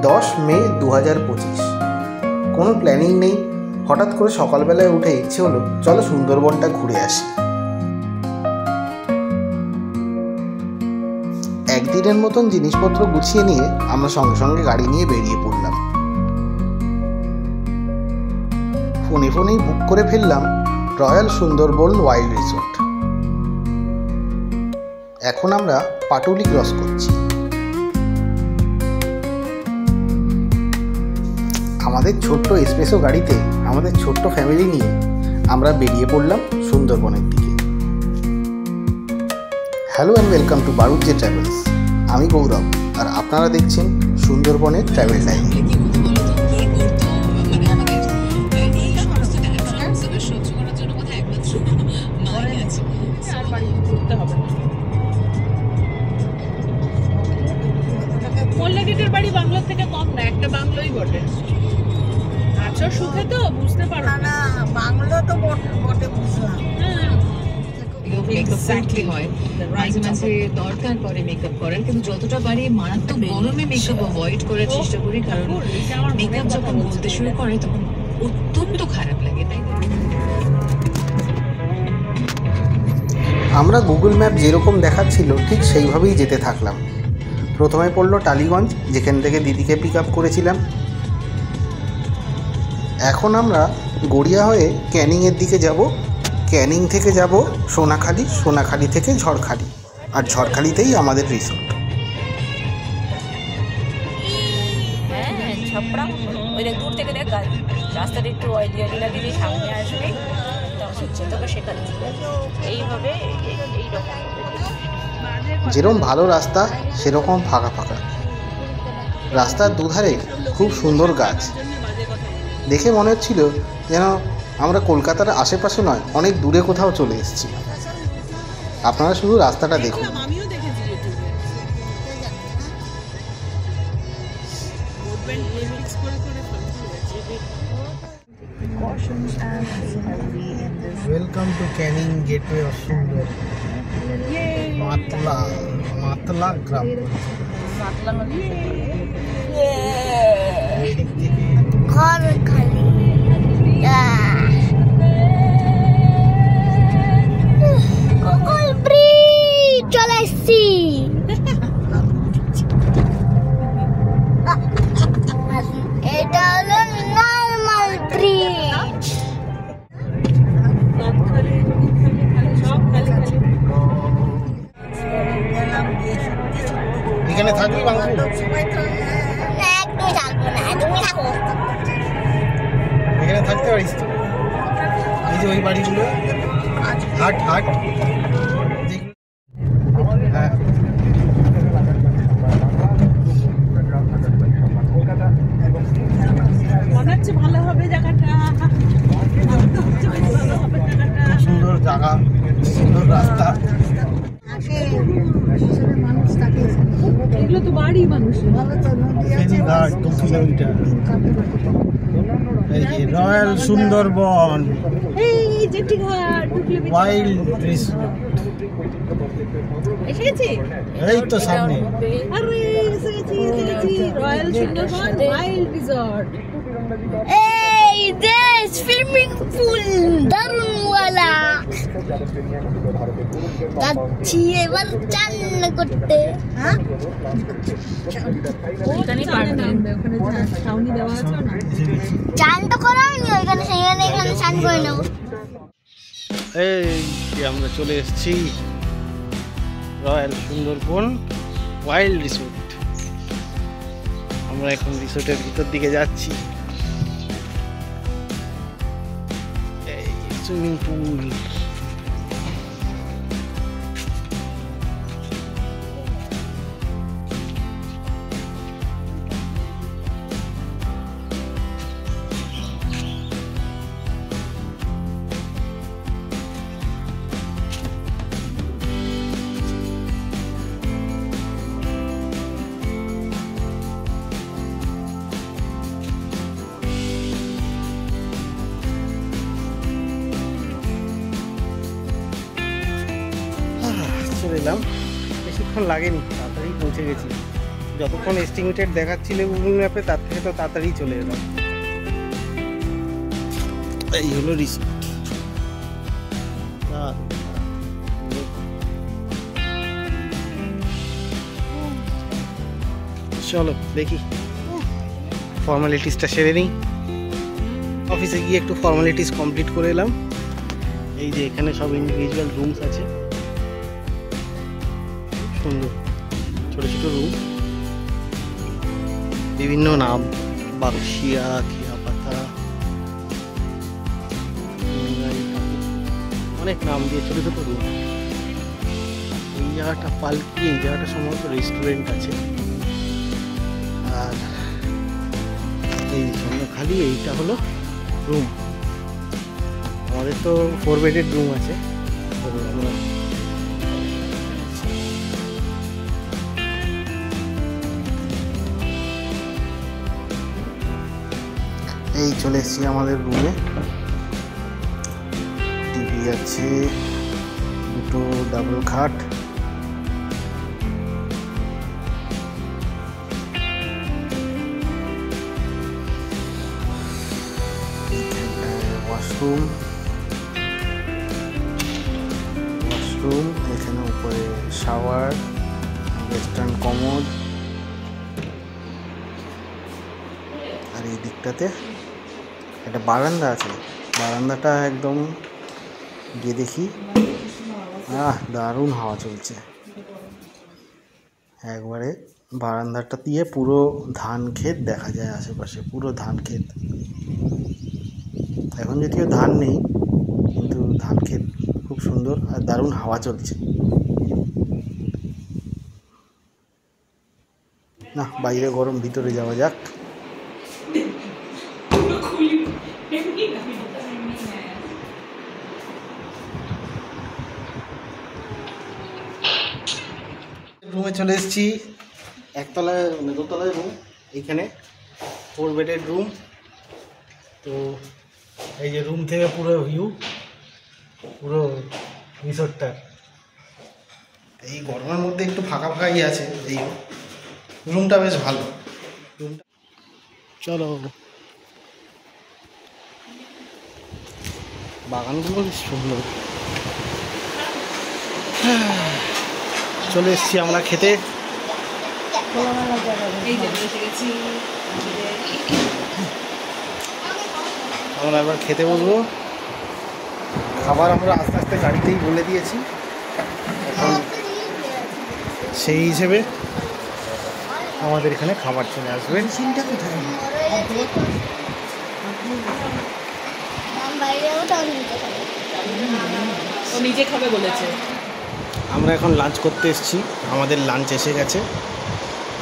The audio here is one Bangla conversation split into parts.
10 মে 2025। কোনো প্ল্যানিং নেই, হঠাৎ করে সকালবেলায় উঠে ইচ্ছে হলো চলো সুন্দরবনটা ঘুরে আসি। একদিনের মতন জিনিসপত্র গুছিয়ে নিয়ে আমরা সঙ্গে সঙ্গে গাড়ি নিয়ে বেরিয়ে পড়লাম। ফোনেই বুক করে ফেললাম রয়্যাল সুন্দরবন ওয়াইল্ড রিসোর্ট। এখন আমরা পাটুলি ক্রস করছি। আমাদের ছোট্ট এসপ্রেসো গাড়িতে আমাদের ছোট্ট ফ্যামিলি নিয়ে আমরা বেরিয়ে পড়লাম সুন্দরবনের দিকে। Hello and welcome to Barujje Travels. আমি গৌরব আর আপনারা দেখছেন সুন্দরবনের ট্রাভেল ডায়েরি। মোল্লাগেটের বাড়ি বাংলোর থেকে কম না, একটা বাংলোই বটে। আচ্ছা সুখে তো বুঝতে পারো না, বাংলো তো বটে বুঝলাম। এক্স্যাক্টলি হয়, মাঝে মাঝে দরকার পরে মেকআপ করার, কিন্তু যতটা পারি মারাত্মক গরমে মেকআপ অ্যাভয়েড করার চেষ্টা করি, কারণ মেকআপ যখন বলতে শুরু করে তখন অত্যন্ত খারাপ লাগে, তাই না? আমরা গুগল ম্যাপ যেরকম দেখাচ্ছিল ঠিক সেইভাবেই যেতে থাকলাম। প্রথমে পড়লো টালিগঞ্জ, যেখান থেকে দিদিকে পিক আপ করেছিলাম। এখন আমরা গড়িয়া হয়ে ক্যানিংয়ের দিকে যাব। ক্যানিং থেকে যাব সোনাখালি, সোনাখালি থেকে ঝড়খালি, আর ঝড়খালিতেই আমাদের রিসোর্ট। হ্যাঁ, ছপড়া ওই দেখ, দূর থেকে দেখ রাস্তাটা একটু অয়েলি লাগলে সামনে আসবে, তোকে শেখাতে এইভাবে এইরকম। যেরকম ভালো রাস্তা সেরকম ফাঁকা ফাঁকা। রাস্তার দুধারে খুব সুন্দর গাছ, দেখে মনে হচ্ছিল যেন আমরা কলকাতার আশেপাশে নয়, অনেক দূরে কোথাও চলে এসেছি। আপনারা শুধু রাস্তাটা দেখুন। আমিও দেখেছি welcome to Canning gateway of সুন্দর মাতলা গ্রাম। ঘর খালি কোকল ব্রিজ চলে এসছি। এটা হলো নর্মাল ব্রিজ। এখানে থাকবি বাংলা? একটু থাকবো না, তুমি থাকো। এখানে থাকতে পারিস তো? এই যে ওই বাড়িগুলো হাট হাট মনে হচ্ছে ভালো হবে জায়গাটা, সুন্দর জায়গা, সুন্দর রাস্তা। এগুলো তো বাড়ি মানুষের। ফেরিঘাট 2 কিলোমিটার। এই যে রয়্যাল সুন্দরবন এই জেটিঘাট 2 কিলোমিটার। ওয়াইল্ড রিসোর্ট এসেছি, এই তো সামনে। আরে এসেছি রয়্যাল সুন্দরবন ওয়াইল্ড রিসর্ট। এই যে সুইমিং পুল দারুনওয়ালা, যাচ্ছি এবার চান করতে। হ্যাঁ, ওখানে ছাউনি দেওয়া আছে না? চান তো করা হয়নি ওইখানে, সেখানে এখানে চান করে নেব। এই যে আমরা চলে এসেছি রয়্যাল সুন্দরবন ওয়াইল্ড রিসোর্ট। আমরা এখন রিসোর্টের ভিতর দিকে যাচ্ছি। এই সুইমিং পুল, চলে এলাম। বেশিক্ষণ লাগেনি, তাড়াতাড়ি পৌঁছে গেছি। যতক্ষণ এস্টিমেটেড দেখাচ্ছিল গুগল ম্যাপে তার থেকে তো তাড়াতাড়ি চলে এলাম। এই হলো রিসোর্ট। চলো দেখি, ফর্মালিটিসটা সেরে নিই। অফিসে গিয়ে একটু ফর্মালিটিস কমপ্লিট করে এলাম। এই যে এখানে সব ইন্ডিভিজুয়াল রুমস আছে, সুন্দর ছোট ছোট রুম, বিভিন্ন নাম, বাক্সিয়া, খিয়াপাতা, অনেক নাম দিয়ে ছোট ছোট রুম। এই জায়গাটা পালকি, এই জায়গাটা সম্ভবত রেস্টুরেন্ট আছে। আর এই সামনে খালি এইটা হলো রুম। আমাদের তো 4 বেডের রুম আছে। এই চলে এসেছি আমাদের রুমে। টিভি আছে, দুটো ডাবল খাট, ওয়াশরুম, এখানে উপরে শাওয়ার, ওয়েস্টার্ন কমোড, আর এই দিকটাতে একটা বারান্দা আছে। বারান্দাটা একদম গিয়ে দেখি, দারুণ হাওয়া চলছে। একবারে বারান্দাটা দিয়ে পুরো ধান ক্ষেত দেখা যায়, আশেপাশে পুরো ধান ক্ষেত। এখন যদিও ধান নেই, কিন্তু ধান ক্ষেত খুব সুন্দর আর দারুণ হাওয়া চলছে। না বাইরে গরম, ভিতরে যাওয়া যাক। রুমে চলে এসেছি, একতলায় দোতলায় রুম। এইখানে 4 বেডের রুম। তো এই যে রুম থেকে পুরো ভিউ, পুরো রিসোর্টটার। এই গরমের মধ্যে একটু ফাঁকা ফাঁকাই আছে। এই রুমটা বেশ ভালো। রুমটা চলো, বাগানগুলো বেশ সুন্দর। চলে এসেছি আমরা খেতে। আমরা এবার খেতে বসবো। খাবার আমরা আস্তে আস্তে গাড়িতেই বলে দিয়েছি, এখন সেই হিসেবে আমাদের এখানে খাবার চলে আসবে। ও নিজে খাবে বলেছে। আমরা এখন লাঞ্চ করতে এসেছি, আমাদের লাঞ্চ এসে গেছে।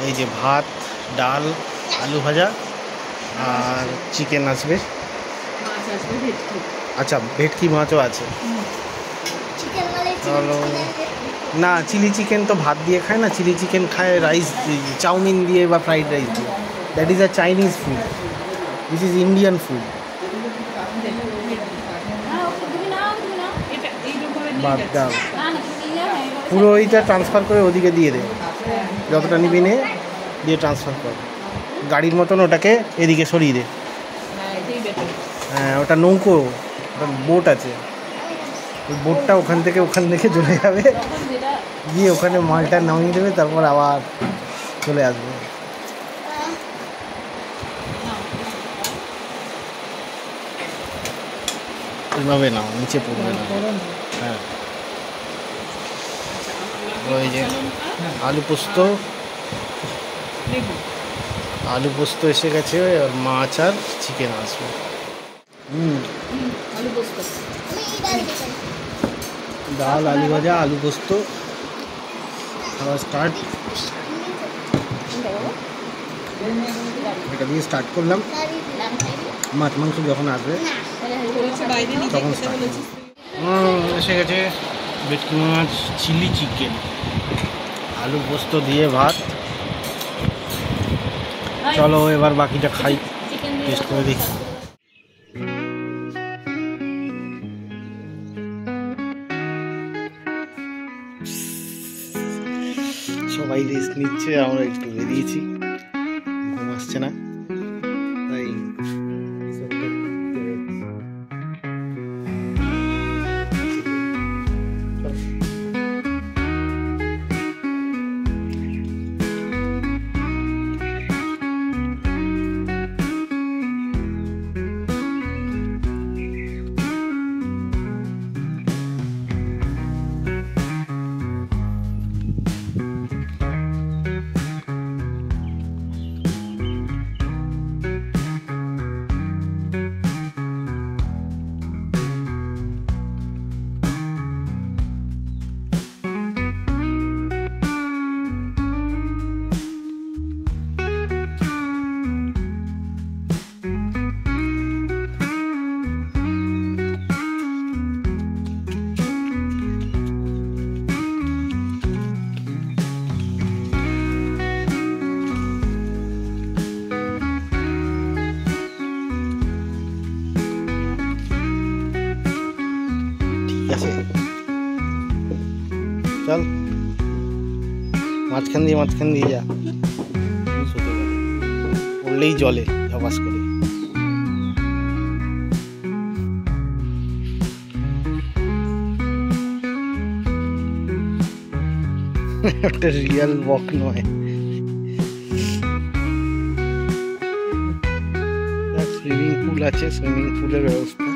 এই যে ভাত, ডাল, আলু ভাজা আর চিকেন আসবে। আচ্ছা, ভেটকি মাছও আছে। চলো, না চিলি চিকেন তো ভাত দিয়ে খায় না, চিলি চিকেন খায় রাইস, চাউমিন দিয়ে বা ফ্রাইড রাইস দিয়ে। That is a Chinese food, this is Indian food. ভাত ডাল পুরো ওইটা ট্রান্সফার করে ওদিকে দিয়ে দে, যতটা নিবি নে, দিয়ে ট্রান্সফার কর। গাড়ির মতন ওটাকে এদিকে সরিয়ে দে। হ্যাঁ, ওটা নৌকো, ওটা বোট আছে। ওই বোটটা ওখান থেকে চলে যাবে, গিয়ে ওখানে মালটা নামিয়ে দেবে, তারপর আবার চলে আসবে। এইভাবে নাও, নিচে পড়বে না। হ্যাঁ, ওই যে আলু পোস্ত এসে গেছে, আর মাছ আর চিকেন আসবে। ডাল, আলু ভাজা, আলু পোস্ত খাওয়া স্টার্ট। এটা দিয়ে স্টার্ট করলাম। মাছ মাংস যখন আসবে তখন এসে গেছে ভেটকি মাছ, চিলি চিকেন, আলু পোস্ত দিয়ে ভাত। চলো এবার বাকিটা খাই, টেস্ট করে দেখি। সবাই রেস্ট নিচ্ছে, আমরা একটু বেরিয়েছি, ঘুম আসছে না তাই আছে। চল মাঝখান দিয়ে যা, পড়লেই জলে ঝপাস করে। একটা রিয়েল ওয়াক নয়, সুইমিং পুল আছে, সুইমিং পুলের ব্যবস্থা।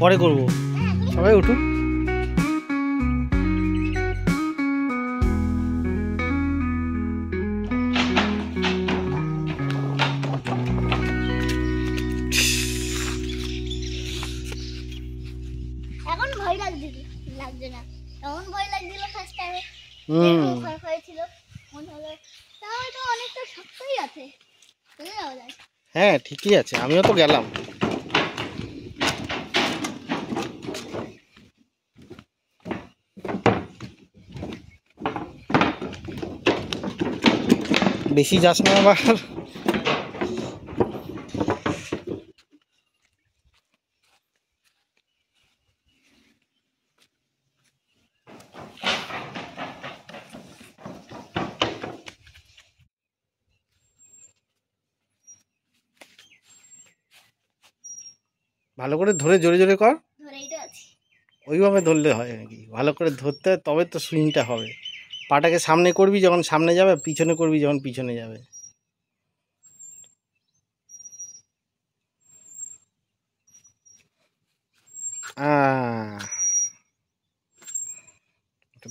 পরে করবো, সবাই উঠুন। এখন ভয় লাগছে না, তখন ভয় লাগছিল ফার্স্ট টাইমে, ভয় হয়েছিল, মনে হলো তাও এটা অনেকটা শক্তই আছে, চলে যাওয়া যায়। হ্যাঁ ঠিকই আছে, আমিও তো গেলাম। বেশি যাস না আবার। ভালো করে ধরে জোরে জোরে কর, ধরেই তো আছি। ওইভাবে ধরলে হয় নাকি? ভালো করে ধরতে হয়, তবে তো সুইংটা হবে। পাটাকে সামনে করবি যখন সামনে যাবে, পিছনে করবি যখন পিছনে যাবে।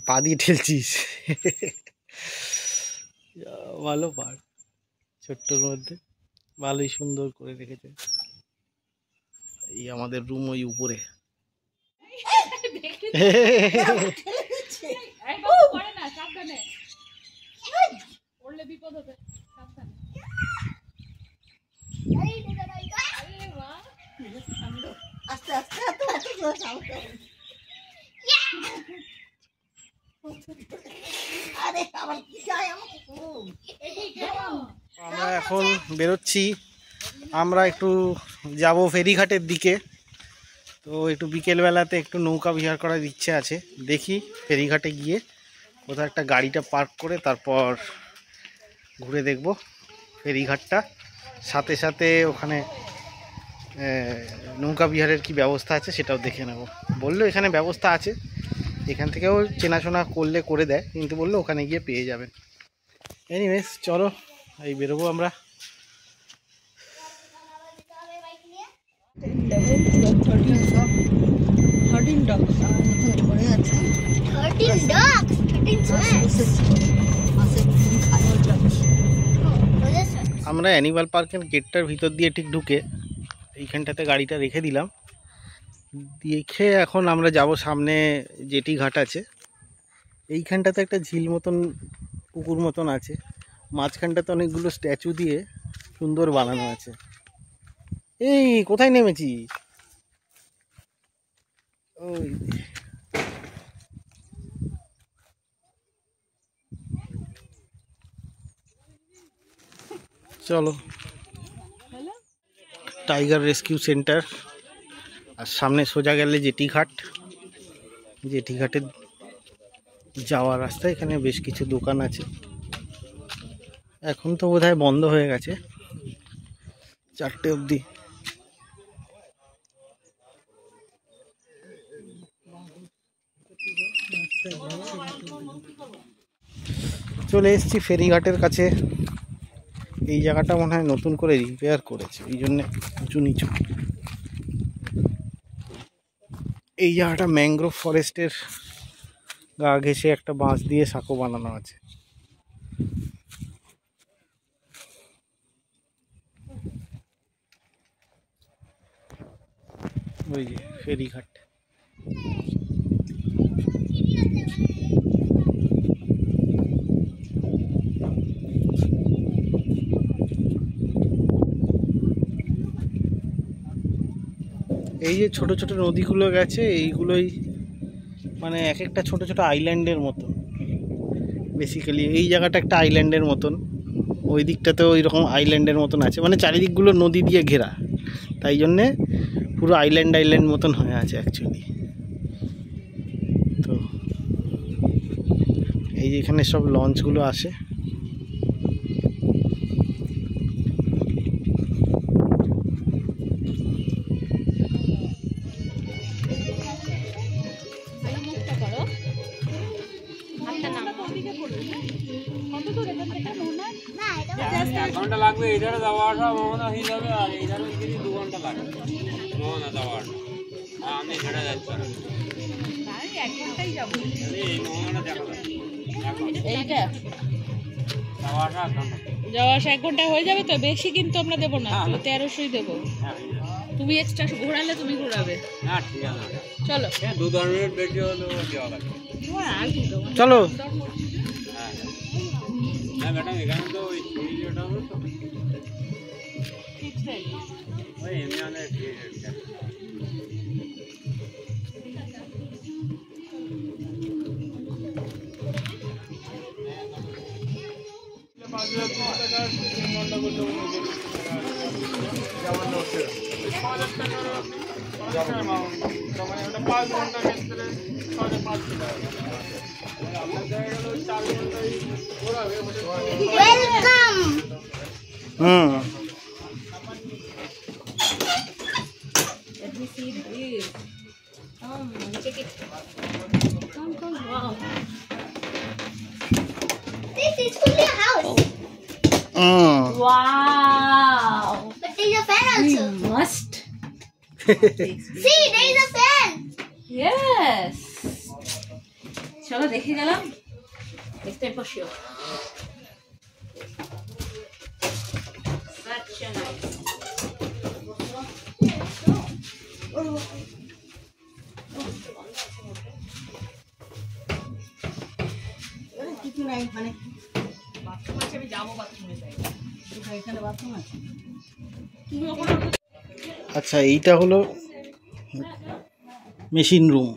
পা দিয়ে ঠেলছিস। ভালো পার, ছোট্টর মধ্যে ভালোই সুন্দর করে রেখেছে। এই আমাদের রুম ওই উপরে। আস্তে আস্তে আমরা এখন বেরোচ্ছি, আমরা একটু যাব ফেরিঘাটের দিকে। তো একটু বিকেলবেলাতে একটু নৌকা বিহার করার ইচ্ছে আছে, দেখি ফেরিঘাটে গিয়ে কোথাও একটা গাড়িটা পার্ক করে তারপর ঘুরে দেখব ফেরিঘাটটা। সাথে সাথে ওখানে নৌকা বিহারের কি ব্যবস্থা আছে সেটাও দেখে নেব। বললো এখানে ব্যবস্থা আছে, এখান থেকেও চেনাশোনা করলে করে দেয়, কিন্তু বললো ওখানে গিয়ে পেয়ে যাবেন। এনিওয়েজ চলো এই বেরোবো আমরা। আমরা অ্যানিমাল পার্কের গেটটার ভিতর দিয়ে ঠিক ঢুকে এইখানটাতে গাড়িটা রেখে দিলাম, দেখে এখন আমরা যাব সামনে জেটি ঘাট আছে। এইখানটাতে একটা ঝিল মতন পুকুর মতন আছে, মাঝখানটাতে অনেকগুলো স্ট্যাচু দিয়ে সুন্দর বানানো আছে। এই কোথায় নেমেছি? ওই চলো, টাইগার রেস্কিউ সেন্টার আর সামনে সোজা গেলে জেটিঘাট, জেটিঘাটে যাওয়ার রাস্তা। এখানে বেশ কিছু দোকান আছে, এখন তো বোধহয় বন্ধ হয়ে গেছে 4টে অবধি। চলে এসেছি ফেরিঘাটের কাছে। এই জায়গাটা মনে হয় নতুন করে রিপেয়ার করেছে, এই জন্য উঁচু নিচু। এই জায়গাটা ম্যানগ্রোভ ফরেস্টের গা ঘেঁষে একটা বাঁশ দিয়ে সাঁকো বানানো আছে। ওই যে ফেরিঘাট। এই যে ছোট ছোট নদীগুলো গেছে, এইগুলোই মানে এক একটা ছোট ছোট আইল্যান্ডের মতো। বেসিক্যালি এই জায়গাটা একটা আইল্যান্ডের মতন, ওই দিকটাতেও ওই রকম আইল্যান্ডের মতন আছে, মানে চারিদিকগুলো নদী দিয়ে ঘেরা, তাই জন্যে পুরো আইল্যান্ড আইল্যান্ড মতন হয়ে আছে অ্যাকচুয়ালি। তো এই যে এখানে সব লঞ্চগুলো আসে। ঘন্টা লাগবে এধারে যাওয়া আসা মোহনা হয়ে যাবে, আর এইধারে 2 ঘন্টা লাগবে মোহনা যাওয়া আসা। আমি হেঁটে যাচ্ছি, এক ঘন্টাই যাবো। এই মোহনা দেখা যাচ্ছে এইটা যাওয়া আসা 1 ঘন্টা। যাওয়া আসা 1 ঘন্টা হয়ে যাবে তো, বেশি কিন্তু আমরা দেবো না, 1300ই দেবো। তুমি এক্সট্রা ঘোরালে তুমি ঘোরাবে। হ্যাঁ ঠিক আছে, চলো 2-10 মিনিট বেশি হলেও দেওয়া লাগবে। চলো। হ্যাঁ ম্যাডাম, এখানে তো ওই রেট হবে তো, ওই এমনি অনেক rate. Welcome. This is fully a house. Wow! But there is a fan also. Must. See, there is a fan. Yes. চলো দেখে গেলাম, দেখতে বসিও। Such a nice. কিছু নাই, মানে বাথরুম আছে, আমি যাবো বাথরুমে যাই, এখানে বাথরুম আছে। তুমি ওখানে আচ্ছা, এইটা হলো মেশিন রুম।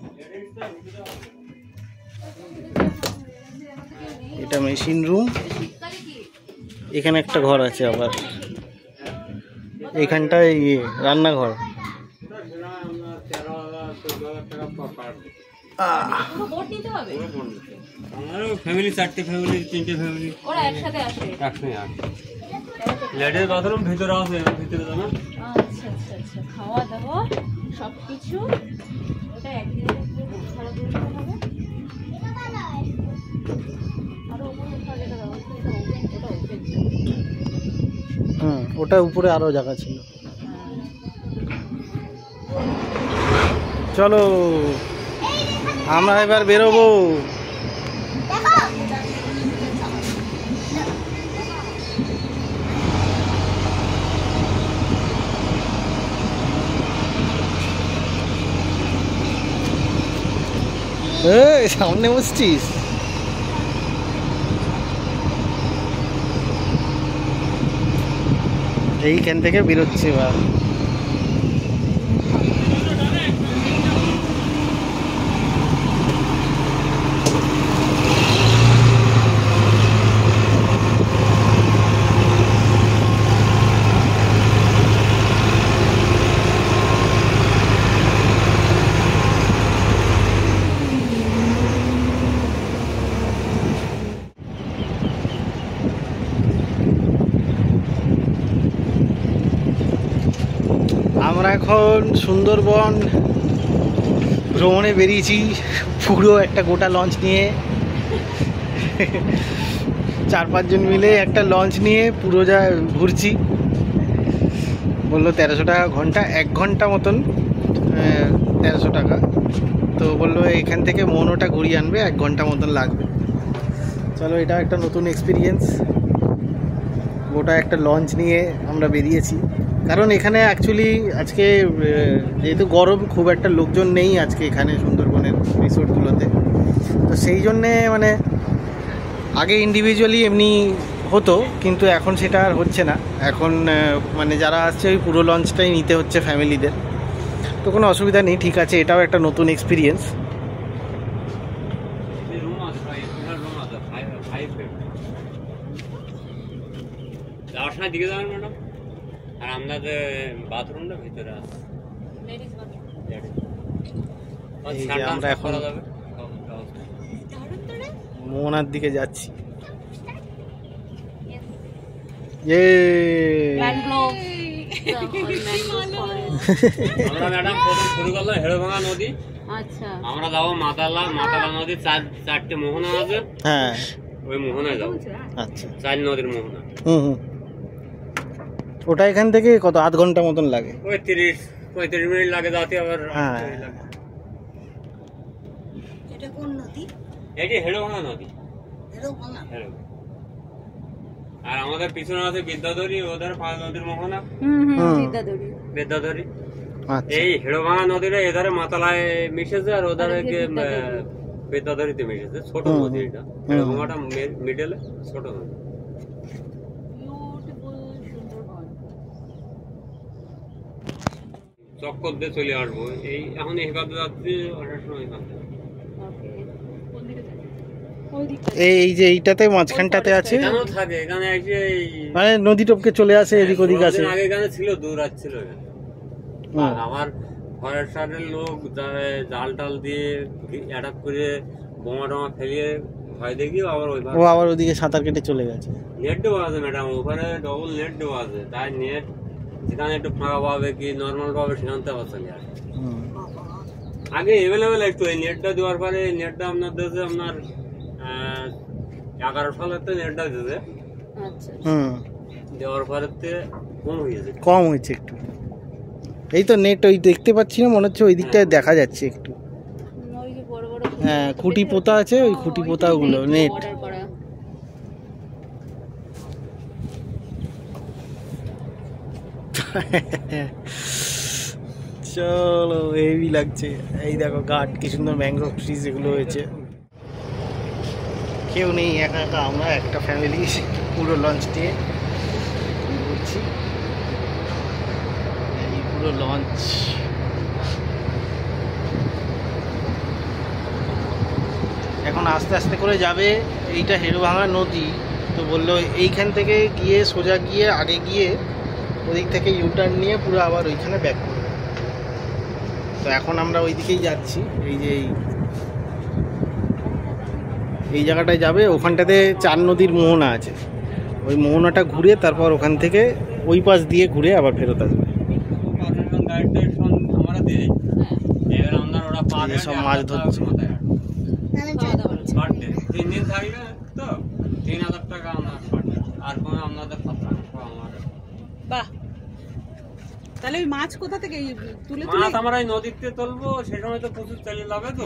এটা মেশিন রুম। এখানে একটা ঘর আছে, আবার এখানটায় রান্নাঘর। ফ্যামিলি 4টে ফ্যামিলি 3টে ফ্যামিলি ওরা একসাথে আসে। একসাথে আসে। লেডিস বাথরুম ভিতরে আছে, ভিতরে যাবেন। আচ্ছা আচ্ছা আচ্ছা, খাওয়া দাওয়া সব কিছু ওটা একদিনের ভাড়া করে দিতে হবে। আরো উপরে কোথাও যেটা ব্যবস্থা, ওটা ওপেন। ওটা উপরে আরো জায়গা ছিল। চলো আমরা এবার বেরোবো। সামনে বসছিস? এইখান থেকে বেরোচ্ছি এবার। আমরা এখন সুন্দরবন ভ্রমণে বেরিয়েছি, পুরো একটা গোটা লঞ্চ নিয়ে। 4-5 জন মিলে একটা লঞ্চ নিয়ে পুরো যা ঘুরছি। বললো 1300 টাকা ঘন্টা, 1 ঘন্টা মতন 1300 টাকা। তো বললো এখান থেকে মনোটা ঘুরিয়ে আনবে, 1 ঘন্টা মতন লাগবে। চলো, এটা একটা নতুন এক্সপিরিয়েন্স। গোটা একটা লঞ্চ নিয়ে আমরা বেরিয়েছি, কারণ এখানে অ্যাকচুয়ালি আজকে যেহেতু গরম, খুব একটা লোকজন নেই আজকে এখানে সুন্দরবনের রিসোর্টগুলোতে। তো সেই জন্যে মানে আগে ইন্ডিভিজুয়ালি এমনি হতো, কিন্তু এখন সেটা আর হচ্ছে না। এখন মানে যারা আসছে ওই পুরো লঞ্চটাই নিতে হচ্ছে ফ্যামিলিদের। তো কোনো অসুবিধা নেই, ঠিক আছে, এটাও একটা নতুন এক্সপিরিয়েন্স। রুম আছে, রুম আছে 5 বেড। যাওয়ার সময় দিকে যাবেন ম্যাডাম। আর আপনাদের বাথরুমটা ভিতরে আছে। এই যে আমরা এখন মোহনার দিকে যাচ্ছি। আমরা ম্যাডাম প্রথম শুরু করলাম হেড়োভাঙা নদী। আচ্ছা, আমরা যাবো মাতালা নদী, 4টে মোহনা আছে। হ্যাঁ, ওই মোহনায় যাবো। আচ্ছা, 4 নদীর মোহনা। ওটা এখান থেকে কত, 8 ঘন্টা মতন লাগে? ওই 30-35 মিনিট লাগে যাতে। আবার হ্যাঁ, এটা কোন নদী? এটি হেড়োভাঙা নদী। হেড়োভাঙা। আর আমাদের পিছনে আছে বিদ্যাধরী, ওদের 5 নদীর মোহনা। বিদ্যাধরী। আচ্ছা, এই হেড়োভাঙা নদীটা এধারে মাতালায় মিশেছে, আর ওধারে বিদ্যাধরীতে মিশেছে। ছোট নদী এটা, হেড়োভাঙাটা মিডলে ছোট নদী। চক্কর দিয়ে চলে আসবো। এই এখন এখানে যাচ্ছি, ওটার সময় এখানে এই যে এইটাতে মাঝখানটাতে আছে, এখানেও থাকে। এখানে এসে মানে নদী টপকে চলে আসে, এদিক ওদিক আছে। আগে এখানে ছিল, দূর আসছিল এখানে। আমার ফরেস্টারের লোক জাল টাল দিয়ে অ্যাটাক করে বোমা টোমা ফেলিয়ে ভয় দেখিয়ে আবার ও আবার ওদিকে সাঁতার কেটে চলে গেছে। নেট দেওয়া আছে ম্যাডাম, ওখানে ডবল নেট দেওয়া আছে। তাই নেট যেখানে একটু ফাঁকা পাবে কি নর্মাল পাবে সেখান থেকে আবার চলে আসে। আগে এভেলেবেল একটু এই নেটটা দেওয়ার পরে, নেটটা আপনার দিয়েছে আপনার 11 সালেতে নেটটা দিয়েছে। দেওয়ার পরে কম হয়েছে একটু। এই তো নেট ওই দেখতে পাচ্ছি না, মনে হচ্ছে ওই দিকটায় দেখা যাচ্ছে একটু। হ্যাঁ, খুঁটি পোতা আছে, ওই খুঁটি পোতা গুলো নেট। চলো, হেভি লাগছে। এই দেখো ঘাট, কি সুন্দর ম্যানগ্রোভ ট্রিজ এগুলো হয়েছে। কেউ নেই, একা একা আমরা একটা ফ্যামিলি পুরো লঞ্চ দিয়ে ঘুরছি। এই পুরো লঞ্চ এখন আস্তে আস্তে করে যাবে। এইটা হেড়োভাঙা নদী। তো বললো এইখান থেকে গিয়ে সোজা গিয়ে আগে গিয়ে ওদিক থেকে ইউটার্ন নিয়ে পুরো আবার ওইখানে ব্যাক করবে। তো এখন আমরা ওই দিকেই যাচ্ছি। এই যে এই জায়গাটায় যাবে, ওখানটাতে 4 নদীর মোহনা আছে। ওই মোহনাটা ঘুরে তারপর ওখান থেকে ওই পাশ দিয়ে ঘুরে আবার ফেরত আসবে। সব মাছ ধরছে। 3 দিন থাকলে তো 3000 টাকা আর কোনো আপনাদের বাহ। তাহলে ওই মাছ কোথা থেকে তুলে মাছ আমরা এই নদীতে তুলবো, সেই সময় তো প্রচুর তেলে যাবে। তো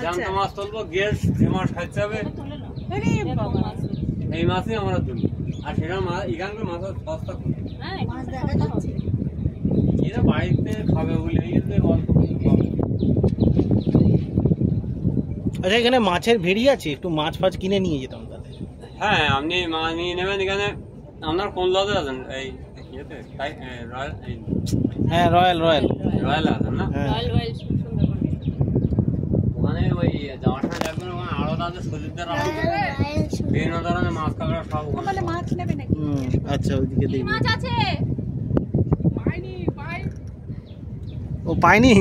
জ্যান্ত মাছ তুলবো, গ্যাস যে মাছ খাইতে হবে এই মাছই আমরা তুলি। আর সেটা মাছ এখানকার মাছ সস্তা, মাছ দেখা যাচ্ছে। এরা বাড়িতে খাবে বলে অল্প কিছু খাবে। আচ্ছা, এখানে মাছের ভেড়ি আছে, একটু মাছ ফাছ কিনে নিয়ে যেতাম তাহলে। হ্যাঁ, আপনি মাছ নিয়ে নেবেন। এখানে আপনার কোন লজে আছেন? এই হ্যাঁ, রয়্যাল আছেন না? ওখানে ওই যাওয়ার সময় দেখবেন ওখানে আড়ত আছে, সজিবদের আড়ত, বিভিন্ন ধরনের মাছ কাঁকড়া সব ওখানে। মাছ নেবে নাকি? আচ্ছা, ওইদিকে দেখি মাছ আছে। ও পাইনি,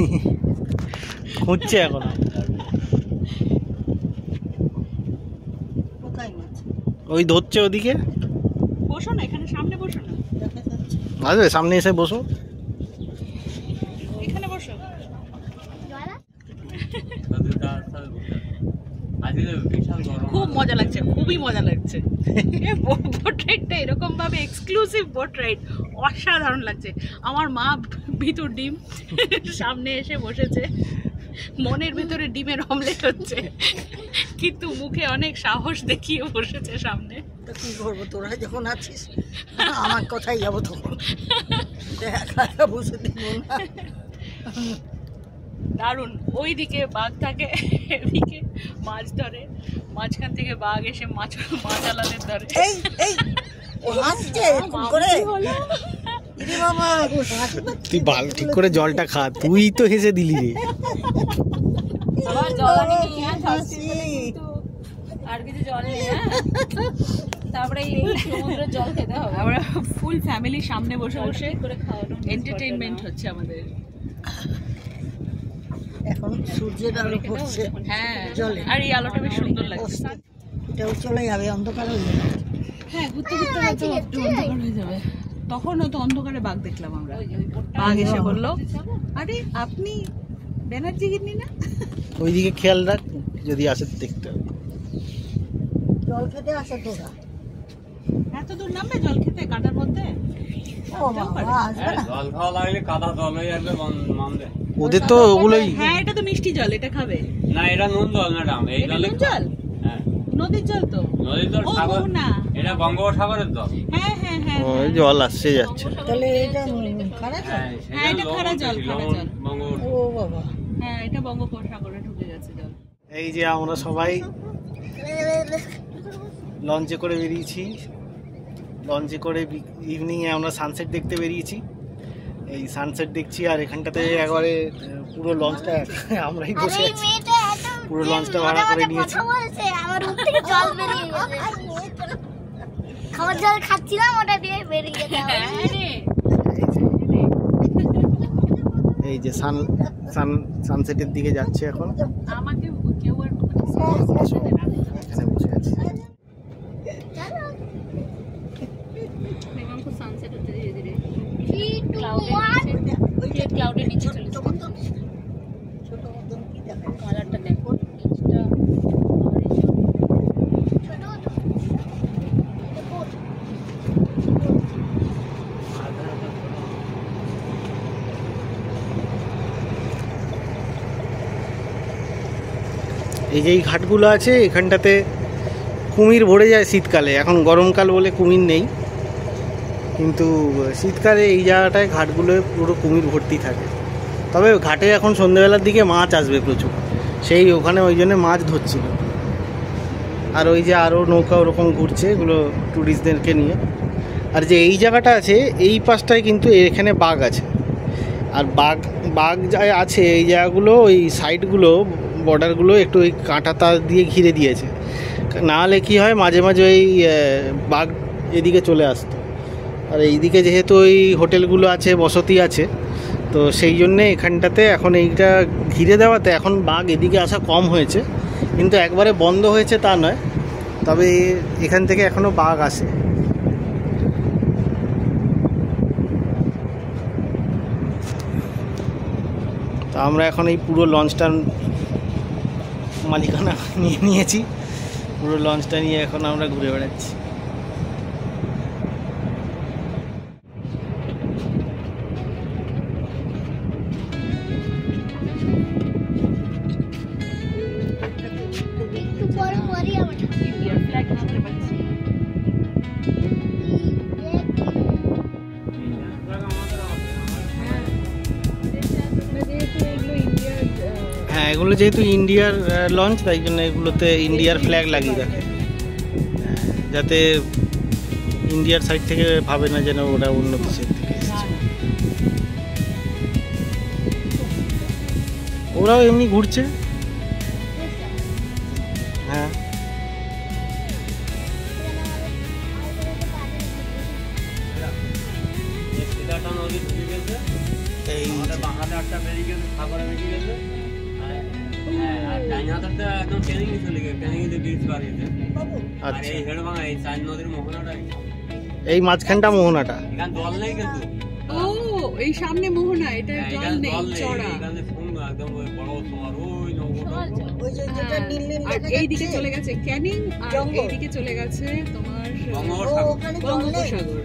খুঁজছে এখন। কোথায় মাছ? ওই ধরছে ওদিকে। বসো না, এখানে সামনে বসো না, দেখা যাচ্ছে। আসবে, সামনে এসে বসো। খুব মজা লাগছে, খুবই মজা লাগছে। বোট রাইডটা এরকম ভাবে এক্সক্লুসিভ বোট রাইড, অসাধারণ লাগছে। আমার মা ভিতর ডিম সামনে এসে বসেছে, মনের ভিতরে ডিমের অমলেট হচ্ছে, কিন্তু মুখে অনেক সাহস দেখিয়ে বসেছে সামনে। তো কি করবো, তোরা যখন আছিস আমার কথাই যাবো, তখন বুঝে দিব না। দারুণ, ওইদিকে বাঘ থাকে, এদিকে মাছ ধরে, মাঝখান থেকে বাঘ এসে মাছ আলাদের ধরে। এই এই ও হাসছে এরকম করে। ইরে বাবা, তুই ঠিক করে জলটা খা, তুই তো হেসে দিলি রে। আবার জল আনি নি, কিন্তু আর কিছু জল নেই। তারপরে এই সমুদ্রের জল খেতে হবে। আমরা ফুল ফ্যামিলি সামনে বসে বসে করে খাওয়ানো এন্টারটেইনমেন্ট হচ্ছে আমাদের। এখন সূর্যের আলো পড়ছে, হ্যাঁ জলে। আর এই আলোটা বেশ সুন্দর লাগছে। এটাও চলে যাবে, অন্ধকার হয়ে যাবে। হ্যাঁ, ঘুরতে ঘুরতে হয়তো একটু অন্ধকার হয়ে যাবে। তখন হয়তো অন্ধকারে বাঘ দেখলাম আমরা। বাঘ এসে বললো, আরে আপনি ব্যানার্জি গিন্নি না? ওইদিকে খেয়াল রাখ, যদি আসে দেখতে হবে। জল খেতে আসে তোরা? এত দূর নামবে জল খেতে কাটার মধ্যে? ও বাবা, আসবে না? জল খাওয়া লাগলে কাদা জল হয়ে যাবে মানবে। ওদের তো ওগুলোই। হ্যাঁ, এটা তো মিষ্টি জল, এটা খাবে না, এটা নুন জল ম্যাডাম। এই এটা জলে নুন জল? হ্যাঁ, নদীর জল তো। নদীর জল, ও সাগর, না, এটা বঙ্গোপসাগরের জল। হ্যাঁ হ্যাঁ হ্যাঁ ওই জল আসছে যাচ্ছে। তাহলে এটা খারাপ জল? হ্যাঁ, এটা খারা জল, খারা জল। ও বাবা, হ্যাঁ, এটা বঙ্গোপসাগরে ঢুকে গেছে জল। এই যে আমরা সবাই লঞ্চে করে বেরিয়েছি, লঞ্চে করে ইভিনিংয়ে আমরা সানসেট দেখতে বেরিয়েছি। এই সানসেট দেখছি, আর এখানটাতে একবারে পুরো লঞ্চটা আমরাই বসে আছি, পুরো লঞ্চটা ভাড়া করে নিয়েছি। আমার মুখ থেকে জল বেরিয়ে গেছে, খাবার জল খাচ্ছিলাম, ওটা দিয়ে বেরিয়ে গেছে। এই যে সানসেটের দিকে যাচ্ছে এখন, আমাকে কেউ আর এখানে বসে আছি। সানসেট হচ্ছে ধীরে ধীরে, 3, 2, 1 ক্লাউডের নিচে চলে ছোট মতন কি দেখায়? কালারটা দেখো, নিচটা ছোট এই যে এই ঘাটগুলো আছে, এখানটাতে কুমির ভরে যায় শীতকালে। এখন গরমকাল বলে কুমির নেই, কিন্তু শীতকালে এই জায়গাটায় ঘাটগুলোয় পুরো কুমির ভর্তি থাকে। তবে ঘাটে এখন সন্ধ্যেবেলার দিকে মাছ আসবে প্রচুর, সেই ওখানে ওই জন্য মাছ ধরছিল। আর ওই যে আরও নৌকা ওরকম ঘুরছে, এগুলো ট্যুরিস্টদেরকে নিয়ে। আর যে এই জায়গাটা আছে, এই পাশটায় কিন্তু এখানে বাঘ আছে। আর বাঘ যা আছে এই জায়গাগুলো, ওই সাইডগুলো, বর্ডারগুলো একটু ওই কাঁটা তার দিয়ে ঘিরে দিয়েছে, না হলে কী হয়, মাঝে মাঝে ওই বাঘ এদিকে চলে আসতো। আর এইদিকে যেহেতু ওই হোটেলগুলো আছে, বসতি আছে, তো সেই জন্যে এখানটাতে এখন এইটা ঘিরে দেওয়াতে এখন বাঘ এদিকে আসা কম হয়েছে, কিন্তু একবারে বন্ধ হয়েছে তা নয়, তবে এখান থেকে এখনও বাঘ আসে। তো আমরা এখন এই পুরো লঞ্চটার মালিকানা নিয়ে নিয়েছি, পুরো লঞ্চটা নিয়ে এখন আমরা ঘুরে বেড়াচ্ছি। একটু পরে পরই আমার ইন্ডিয়ার ফ্ল্যাগ দেখতে পাচ্ছি। হ্যাঁ, এগুলো যেহেতু ইন্ডিয়ার লঞ্চ, তাই জন্য এগুলোতে ইন্ডিয়ার ফ্ল্যাগ লাগিয়ে রাখে, যাতে ইন্ডিয়ার সাইড থেকে ভাবে না যেন ওরা অন্য দেশের থেকে এসেছে। ওরাও এমনি ঘুরছে। হ্যাঁ, নদী ঢুকে গেছে, এই আমাদের বাংলাতে একটা বেরিয়ে গেছে, সাগরে বেরিয়ে গেছে। আর ডাইন হাতটা একদম ট্রেনিং চলে গেছে, ট্রেনিং ব্রিজ পার হয়েছে। আর আচ্ছা, এই হেড়ভাঙা, এই চার নদীর মোহনাটা, এই মাঝখানটা মোহনাটা। এখানে জল নেই কিন্তু। ও, এই সামনে মোহনা, এটা জল নেই, চড়া। এখানে একদম ওই বড় তোমার ওই নৌকো ওই যে যেটা নীল নীল আর দেখা এইদিকে যাচ্ছে, চলে গেছে ক্যানিং আর জঙ্গল। এইদিকে চলে গেছে তোমার ও, বঙ্গোপসাগর। ওখানে জল নেই। বঙ্গোপসাগর।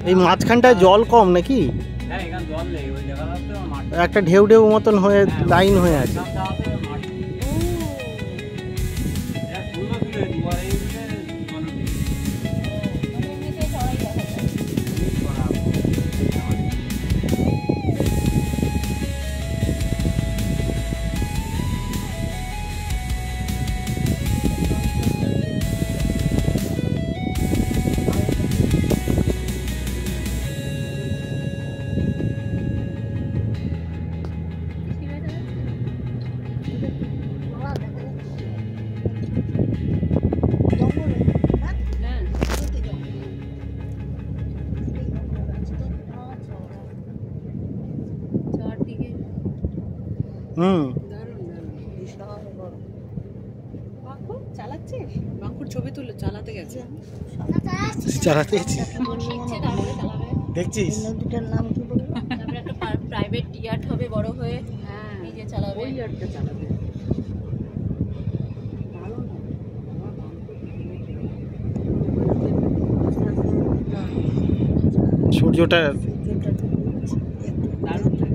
এই মাঝখানটায় জল কম নাকি? হ্যাঁ এখানে জল নেই ওই দেখা যাচ্ছে মাঠ একটা ঢেউ ঢেউ মতন হয়ে লাইন হয়ে আছে। এখানটা আছে মাঠ এটা সুন্দর ছিল দুয়ারে এই দিকে জল নেই এমনিতে সবাই দেখা যায়। জঙ্গল, হ্যাঁ? হ্যাঁ সত্যি জঙ্গল। চারদিকে হুম। দারুণ দারুণ। বিশাল বড়। বাঙ্কুর চালাচ্ছিস? বাঙ্কুর ছবি তুলে চালাতে গেছে। চালাতে গেছি। শিখছে তারপরে চালাবে। দেখছিস? নদীটার নাম কি বলবো? তারপরে একটা প্রাইভেট ইয়ার্ড হবে বড় হয়ে, হ্যাঁ নিজে চালাবে। ওই ইয়ারটা চালাবে। সূর্যটা দারুণ লাগছে।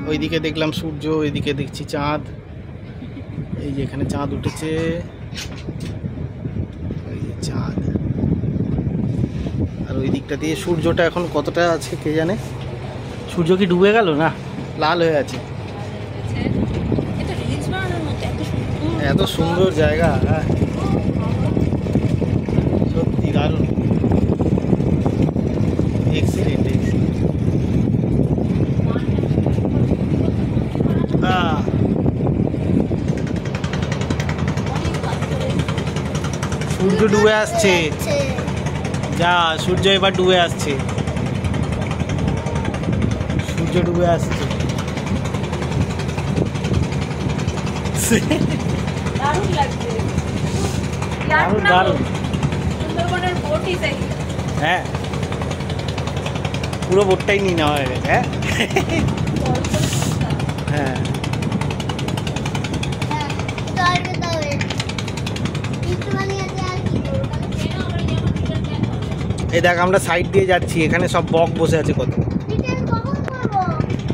ওইদিকে দেখলাম সূর্য, ওইদিকে দেখছি চাঁদ। এই যে এখানে চাঁদ উঠেছে, এই যে চাঁদ। আর ওই দিকটা দিয়ে সূর্যটা এখন কতটা আছে কে জানে। সূর্য কি ডুবে গেল? না, লাল হয়ে আছে। এটা রিলস বানানোর মতো এত সুন্দর। এত সুন্দর জায়গা, হ্যাঁ সত্যি দারুণ। Excellent excellent. হ্যাঁ সূর্য ডুবে আসছে। যা, সূর্য এবার ডুবে আসছে, সূর্য ডুবে আসছে। দারুণ লাগছে। দারুণ দারুণ। সুন্দরবনের বোটই তাই। হ্যাঁ পুরো বোটটাই নিয়ে নেওয়া হয়ে গেছে। হ্যাঁ হ্যাঁ এই দেখ আমরা সাইড দিয়ে যাচ্ছি, এখানে সব বক বসে আছে কত।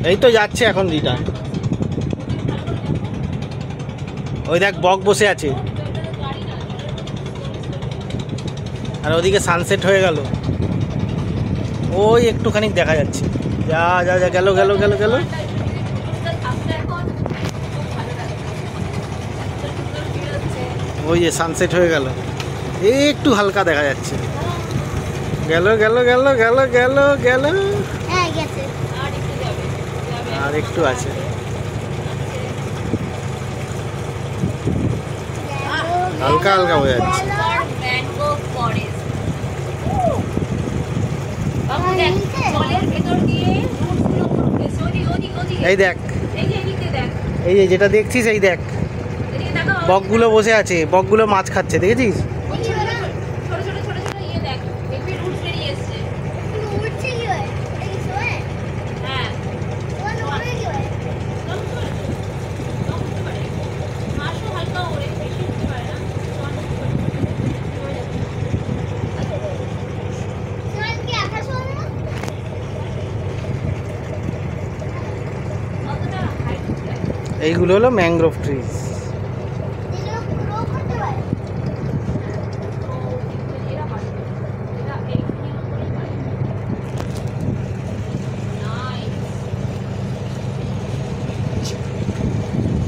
এই তো যাচ্ছে এখন রিটার্ন। ওই দেখ বক বসে আছে, আর ওদিকে সানসেট হয়ে গেল, ওই একটুখানি দেখা যাচ্ছে। যা যা যা, গেল গেল গেল গেল। ওই যে সানসেট হয়ে গেল, একটু হালকা দেখা যাচ্ছে। গেল গেল গেল গেল গেল গেল, হ্যাঁ গেছে। আর একটু আছে। হালকা হালকা বোঝা যাচ্ছে। Mango forest. বাবু দেখ, জলের ভেতর দিয়ে রুটগুলো উঠতেছে। ওদিক ওদিক ওদিক। এই দেখ, এই যে এদিকে দেখ। এই যে যেটা দেখছিস, এই দেখ এদিকে তাকাও। বকগুলো বসে আছে, বকগুলো মাছ খাচ্ছে, দেখেছিস? ছোট ছোট ছোট ছোট ইয়ে দেখ, দেখবি রুট বেরিয়ে এসছে। উঠছে কি হয়? এটা কি শোয়ে? হ্যাঁ, ওখানে উড়ে কি হয়? উঠতে পারে। মাছও হালকা ওড়ে, বেশি উঠতে পারে না। শোয়ে কি আকাশ ওড়ে না? অতটা হাইট উঠতে পারে। এইগুলো হলো ম্যানগ্রোভ ট্রিজ। এগুলো গ্রো করতে পারে। এরা পারে। এরা এইখানে করেই পারে। নাইস।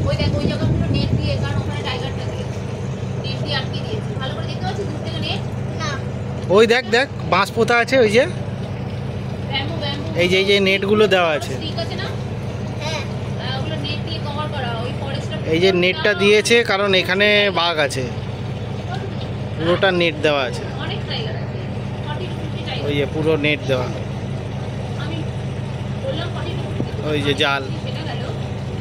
ওই দেখ, ওই জায়গাগুলো নেট দিয়ে, কারণ ওখানে টাইগারটা দিয়ে নেট দিয়ে আটকে দিয়েছে। ভালো করে দেখতে পাচ্ছিস দূর থেকে নেট? না। ওই দেখ দেখ, বাঁশ পোতা আছে, ওই যে ব্যাম্বু ব্যাম্বু। এই যে নেটগুলো দেওয়া আছে। স্টিক আছে না? হ্যাঁ। ওগুলো নেট দিয়ে কভার করা। ওই ফরেস্টটা এই যে নেটটা দিয়েছে কারণ এখানে বাঘ আছে, পুরোটা নেট দেওয়া আছে। অনেক টাইগার আছে। 40 to 50 টাইগার। ওই যে পুরো নেট দেওয়া। আমি বললাম 40 to 50। ওই যে জাল, সেটা গেল।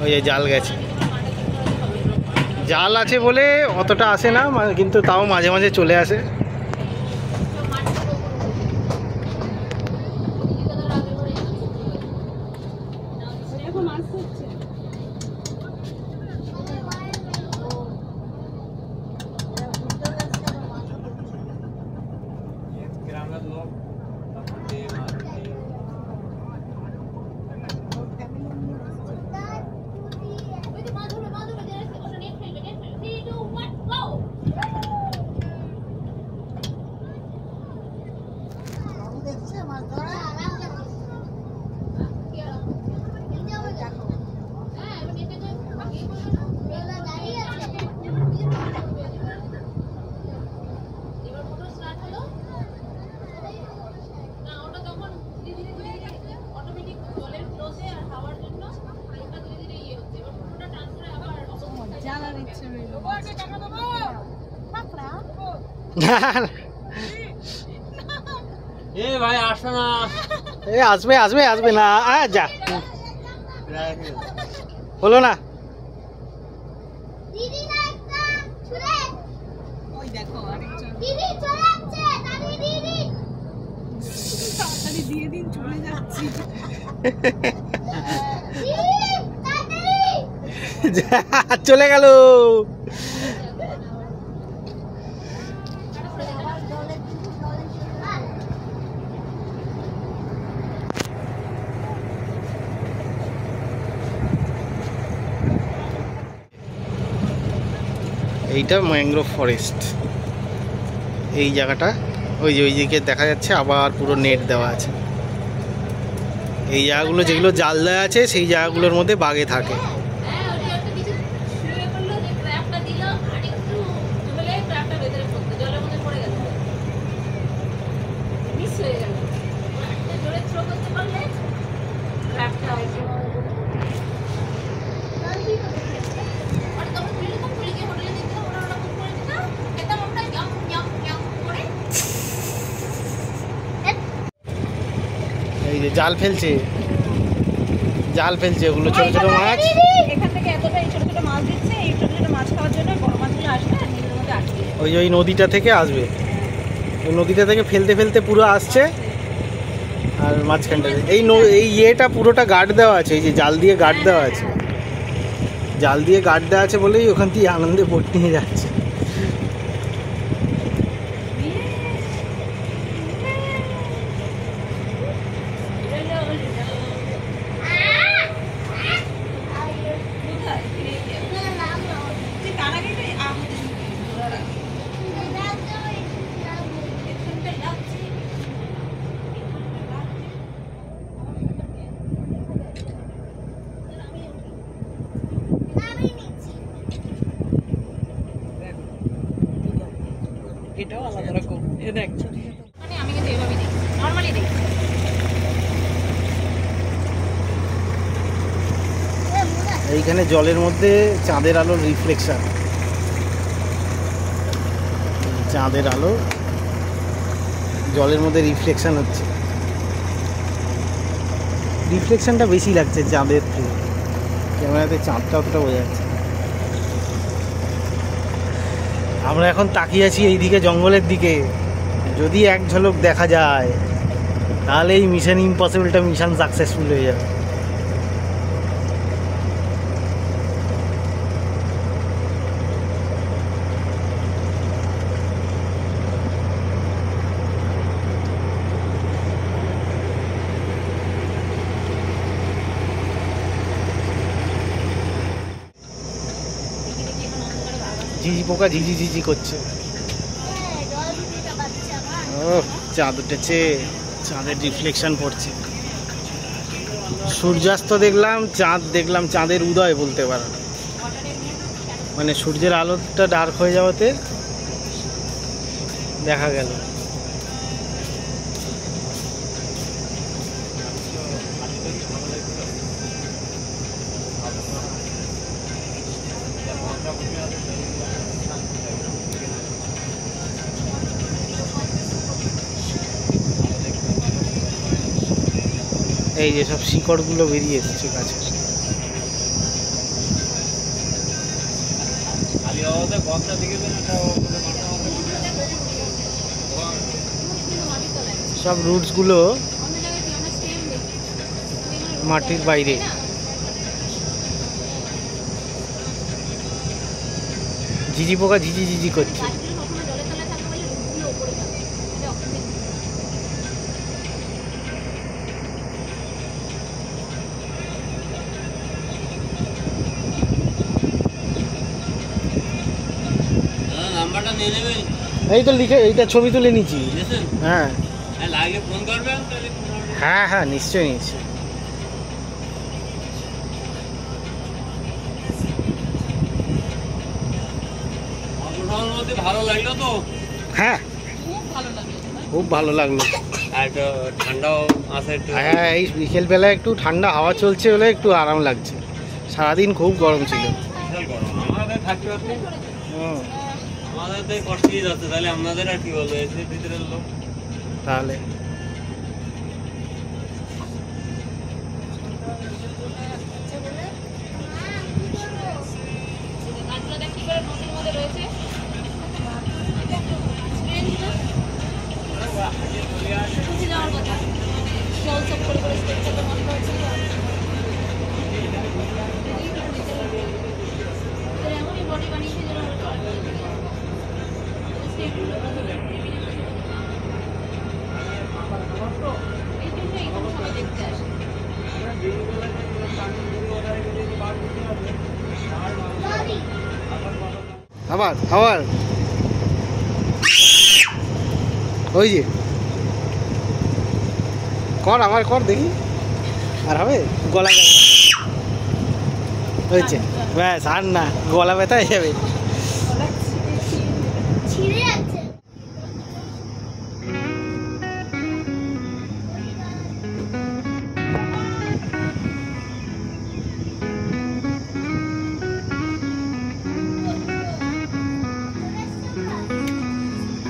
ওই যে জাল গেছে। আমি তোমার মাঠে চলে হবে। জাল আছে বলে অতটা আসে না, কিন্তু তাও মাঝে মাঝে চলে আসে। গ্রামের লোক দেখছে মাছ ধরা। এ ভাই আসো না। এ আসবে আসবে আসবে না, যা হলো না। দিদি না একটা ছুঁড়ে। ওই দেখো আরেকজন দিদি চলে যাচ্ছে, তাড়াতাড়ি দিদি। তাড়াতাড়ি দিয়ে দিন, চলে যাচ্ছি। দিদি তাড়াতাড়ি। চলে গেল। এইটা ম্যানগ্রোভ ফরেস্ট, এই জায়গাটা। ওই যে ওই দিকে দেখা যাচ্ছে আবার পুরো নেট দেওয়া আছে। এই জায়গাগুলো যেগুলো জাল দেওয়া আছে সেই জায়গাগুলোর মধ্যে বাঘে থাকে। হ্যাঁ, ওই যে একটা কিছু শুয়ে পড়লো, যে ট্র্যাপটা দিল, আর একটু হলে ট্র্যাপটা ভেতরে পড়তো, জলের মধ্যে পড়ে গেল, মিস হয়ে গেল। একটা জোরে থ্রো করতে পারলে ট্র্যাপটা হয়তো। আর তখন পুলিশ তো পুলিশকে হোটেলে দিত, ওরা ওরকম করে দিত, খেতাম আমরা জাম জাম জাম করে। এই যে জাল ফেলছে, জাল ফেলছে, ওগুলো ছোট ছোট মাছ। এখান থেকে এতটা এই ছোট ছোট মাছ দিচ্ছে, এই ছোট ছোট মাছ খাওয়ার জন্য বড় মাছগুলো আসবে আর নিজের মধ্যে আটকে যায়। ওই নদীটা থেকে আসবে, ওই নদীটা থেকে ফেলতে ফেলতে পুরো আসছে। আর মাঝখানটা এই ইয়েটা পুরোটা গার্ড দেওয়া আছে, এই যে জাল দিয়ে গার্ড দেওয়া আছে। জাল দিয়ে গার্ড দেওয়া আছে বলেই ওখান থেকে আনন্দে বোট নিয়ে যাচ্ছে। এটাও আলাদা রকম। এ দেখ, মানে আমি কিন্তু এভাবেই দেখি, নর্মালি দেখি। এইখানে জলের মধ্যে চাঁদের আলোর রিফ্লেকশন, চাঁদের আলো জলের মধ্যে রিফ্লেকশন হচ্ছে, রিফ্লেকশনটা বেশি লাগছে চাঁদের থেকে, ক্যামেরাতে চাঁদটা অতটা বোঝা যাচ্ছে। আমরা এখন তাকিয়ে আছি এইদিকে জঙ্গলের দিকে, যদি এক ঝলক দেখা যায় তাহলে এই মিশন ইম্পসিবলটা মিশন সাকসেসফুল হয়ে যাবে। ঝিঝি পোকা ঝিঝি ঝিঝি করছে। ও চাঁদ উঠেছে, চাঁদের রিফ্লেকশন পড়ছে। সূর্যাস্ত দেখলাম, চাঁদ দেখলাম, চাঁদের উদয় বলতে পারো, মানে সূর্যের আলোটা ডার্ক হয়ে যাওয়াতে দেখা গেল। এই যে সব শিকড়গুলো বেরিয়ে এসছে গাছে। সব রুটসগুলো মাটির বাইরে। ঝিঝি পোকা ঝিঝি ঝিঝি করছে। এই তো লিখে, এইটা ছবি তুলে নিচ্ছি। হ্যাঁ হ্যাঁ হ্যাঁ নিশ্চয়ই নিশ্চয়ই। ভালো লাগলো তো? হ্যাঁ খুব ভালো লাগলো। ঠান্ডাও আছে একটু। হ্যাঁ এই বিকেল বেলায় একটু ঠান্ডা হাওয়া চলছে বলে একটু আরাম লাগছে, সারাদিন খুব গরম ছিল। আমাদের থাকতে পারছি, আমাদের তো কষ্টই যাচ্ছে, তাহলে আপনাদের আর কি বলবো, এসে ভিতরের লোক তাহলে। আবার আবার ওই যে কর, আবার কর দেখি, আর হবে? গলা হয়েছে, ব্যাস আর না, গলা ব্যথা হয়ে যাবে। ছিঁড়ে যাচ্ছে।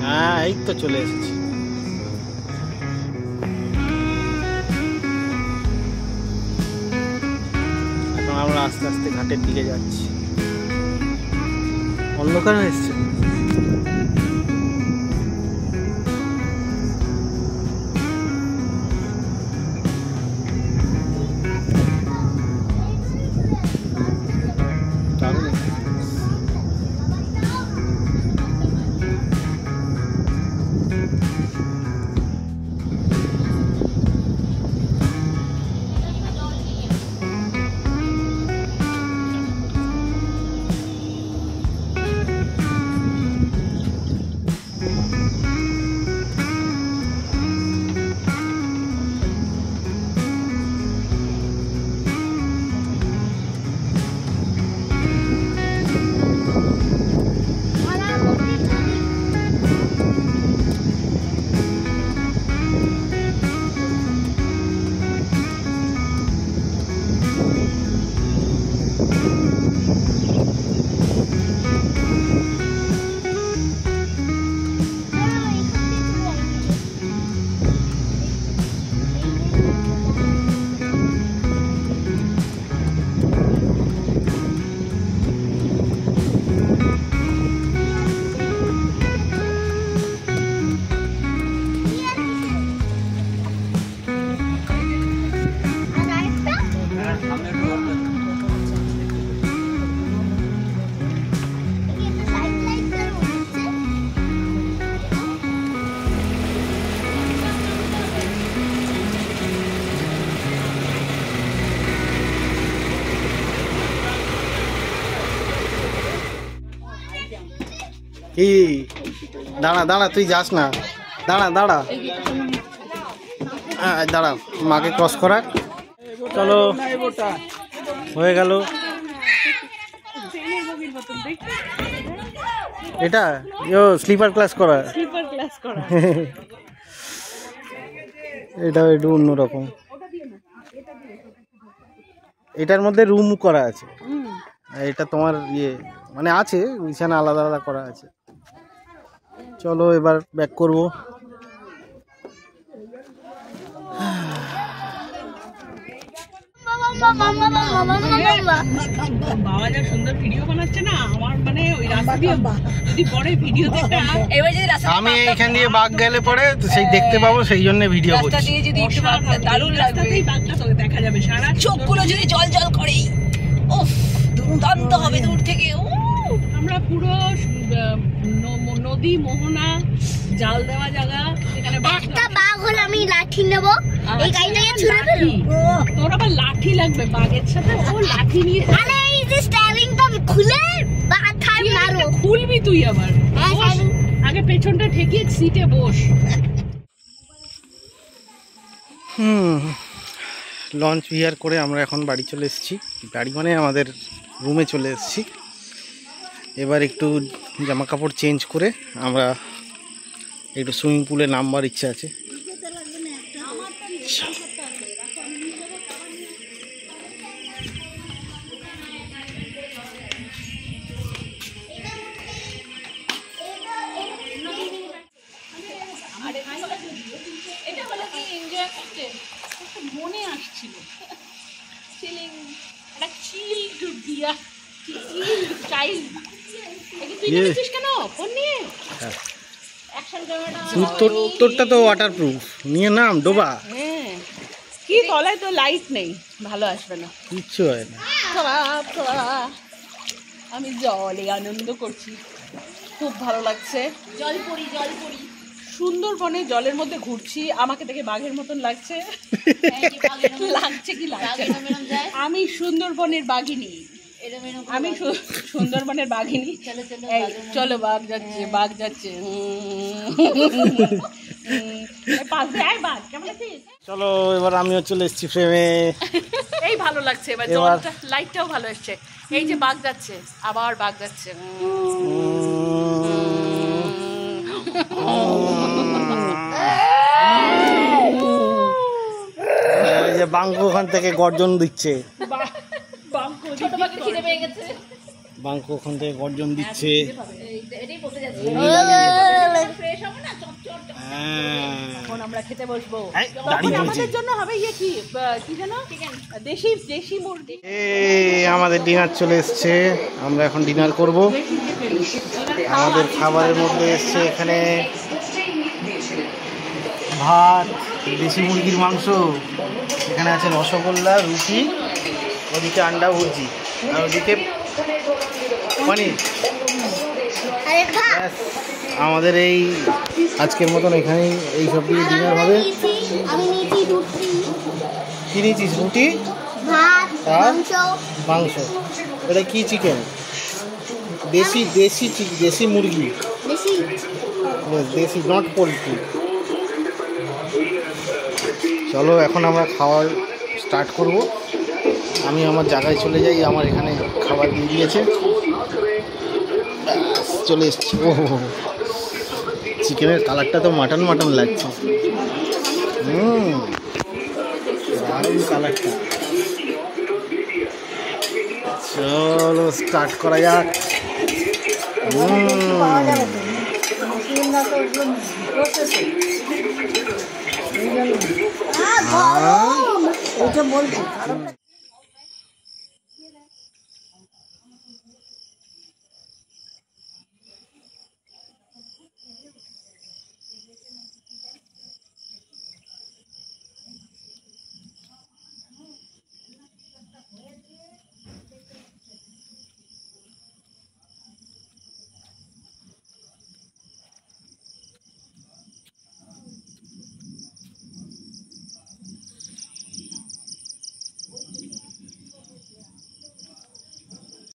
হ্যাঁ এই তো চলে এসেছি। এখন আমরা আস্তে আস্তে ঘাটের দিকে যাচ্ছি। অন্ধকার হয়ে এসছে। এই দাঁড়া দাঁড়া, তুই যাস না, দাঁড়া দাঁড়া, দাঁড়া, মাকে ক্রস করা। চলো, হয়ে গেল। এটা স্লিপার ক্লাস করা, এটা একটু অন্যরকম। এটার মধ্যে রুম করা আছে, এটা তোমার ইয়ে মানে আছে, বিছানা আলাদা আলাদা করা আছে। চলো এবার ব্যাক করবো। বাবা যা সুন্দর ভিডিও বানাচ্ছে না, আমার মানে ওই রাস্তা দিয়ে যদি পরে ভিডিও দেখতে এবার যদি রাস্তা আমি এইখান দিয়ে বাঘ গেলে পরে সেই দেখতে পাবো, সেই জন্য ভিডিও রাস্তা করছি। দিয়ে যদি একটু দারুণ লাগবে, রাস্তাতেই বাঘটা তোকে দেখা যাবে, সারা চোখগুলো যদি জল জল করে, উফ দুর্দান্ত হবে দূর থেকে। আমরা পুরো নদী মোহনা জাল দেওয়া জায়গা, যেখানে একটা বাঘ হলে আমি লাঠি নেব, এই গাড়িটাকে ছুঁড়ে ফেলবো। তোর আবার লাঠি লাগবে বাঘের সাথে, ও লাঠি নিয়ে আরে এই যে স্টিয়ারিংটা খুলে বাঘ খাই মারো। খুলবি তুই আবার, হ্যাঁ, বস। আগে পেছনটা ঠেকিয়ে সিটে বস। লঞ্চ বিহার করে আমরা এখন বাড়ি চলে এসেছি, বাড়ি মানে আমাদের রুমে চলে এসেছি। এবার একটু জামা কাপড় চেঞ্জ করে আমরা একটু সুইমিং পুলে নামবার ইচ্ছা আছে। এটা হলো কি এনজয় করতে মনে আসছিল, চিলিং, একটা চিল টু দিয়া, চাইল্ড। তুই নেমেছিস কেন ফোন নিয়ে? অ্যাকশন ক্যামেরাটা তোরটা তো ওয়াটারপ্রুফ, নিয়ে নাম ডোবা। হ্যাঁ, কি তলায় তো লাইট নেই, ভালো আসবে না, কিচ্ছু হয় না। আমি জলে আনন্দ করছি, খুব ভালো লাগছে। জল পড়ি সুন্দরবনে জলের মধ্যে ঘুরছি, আমাকে দেখে বাঘের মতন লাগছে। লাগছে কি লাগছে? আমি সুন্দরবনের বাঘিনী, আমি সুন্দরবনের বাঘিনী। এই, চলো বাঘ যাচ্ছে, বাঘ যাচ্ছে। চলো এবার আমিও চলে এসেছি ফ্রেমে। এই ভালো লাগছে, এবার জলটা, লাইটটাও ভালো এসছে। এই যে বাঘ যাচ্ছে, আবার বাঘ যাচ্ছে। এই যে বাঙ্কু ওখান থেকে গর্জন দিচ্ছে, বাঙ্কু ওখান থেকে গর্জন দিচ্ছে। এখন আমরা খেতে বসবো, দাঁড়িয়ে আমাদের জন্য হবে ইয়ে কি যেন দেশি মুরগি। আমাদের ডিনার চলে এসছে, আমরা এখন ডিনার করব। আমাদের খাবারের মধ্যে এসছে এখানে ভাত, দেশি মুরগির মাংস, এখানে আছে রসগোল্লা, রুটি, ওদিকে আন্ডা ভুজি, আর ওদিকে পনির। ব্যাস, আমাদের এই আজকের মতন এখানেই এই সব দিয়ে ডিনার হবে। আমি নিয়েছি রুটি, কি নিয়েছিস? রুটি, ভাত, মাংস। এটা কি চিকেন? দেশি মুরগি, দেশি, নট পোলট্রি। চলো এখন আমরা খাওয়ার স্টার্ট করব। আমি আমার জায়গায় চলে যাই, আমার এখানে খাবার দিয়ে দিয়েছে, চলে এসছি। ও চিকেনের কালারটা তো মাটন মাটন লাগছে। দারুণ কালারটা। চলো স্টার্ট করা যাক। ওইটা বলছি।